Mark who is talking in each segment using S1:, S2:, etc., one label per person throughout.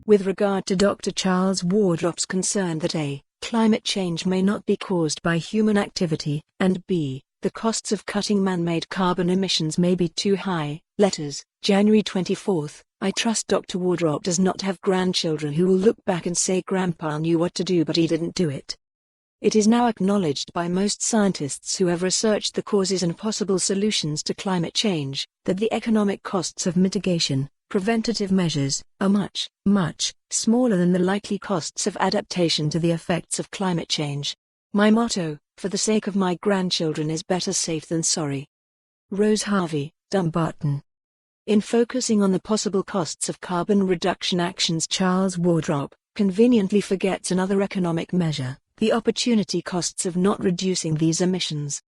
S1: With regard to Dr. Charles Wardrop's concern that A. Climate change may not be caused by human activity, and B. The costs of cutting man-made carbon emissions may be too high, letters, January 24. I trust Dr. Wardrop does not have grandchildren who will look back and say Grandpa knew what to do but he didn't do it. It is now acknowledged by most scientists who have researched the causes and possible solutions to climate change, that the economic costs of mitigation, preventative measures, are much, much smaller than the likely costs of adaptation to the effects of climate change. My motto, for the sake of my grandchildren, is better safe than sorry. Rose Harvie, Dumbarton. In focusing on the possible costs of carbon reduction actions, Charles Wardrop conveniently forgets another economic measure, the opportunity costs of not reducing these emissions.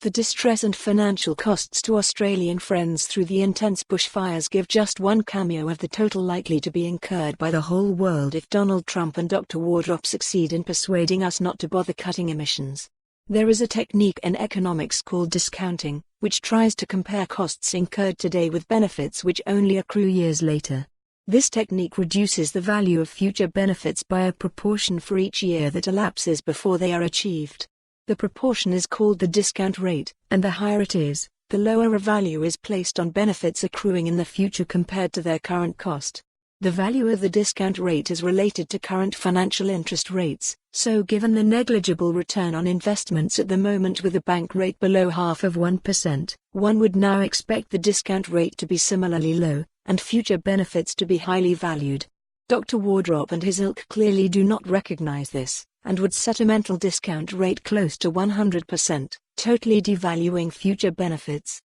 S1: The distress and financial costs to Australian friends through the intense bushfires give just one cameo of the total likely to be incurred by the whole world if Donald Trump and Dr. Wardrop succeed in persuading us not to bother cutting emissions. There is a technique in economics called discounting, which tries to compare costs incurred today with benefits which only accrue years later. This technique reduces the value of future benefits by a proportion for each year that elapses before they are achieved. The proportion is called the discount rate, and the higher it is, the lower a value is placed on benefits accruing in the future compared to their current cost. The value of the discount rate is related to current financial interest rates, so given the negligible return on investments at the moment with a bank rate below 0.5%, one would now expect the discount rate to be similarly low, and future benefits to be highly valued. Dr. Wardrop and his ilk clearly do not recognize this, and would set a mental discount rate close to 100%, totally devaluing future benefits.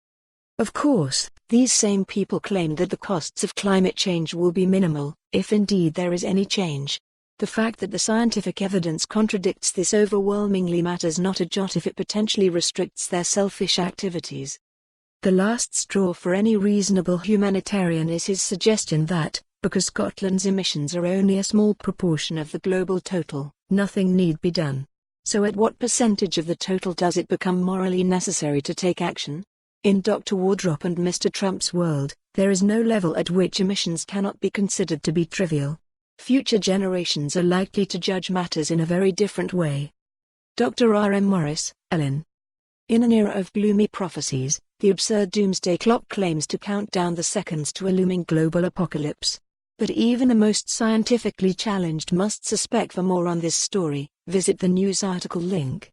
S1: Of course, these same people claim that the costs of climate change will be minimal, if indeed there is any change. The fact that the scientific evidence contradicts this overwhelmingly matters not a jot if it potentially restricts their selfish activities. The last straw for any reasonable humanitarian is his suggestion that, because Scotland's emissions are only a small proportion of the global total, nothing need be done. So at what percentage of the total does it become morally necessary to take action? In Dr. Wardrop and Mr. Trump's world, there is no level at which emissions cannot be considered to be trivial. Future generations are likely to judge matters in a very different way. Dr. R. M. Morris, Ellen. In an era of gloomy prophecies, the absurd doomsday clock claims to count down the seconds to a looming global apocalypse. But even the most scientifically challenged must suspect. For more on this story, visit the news article link.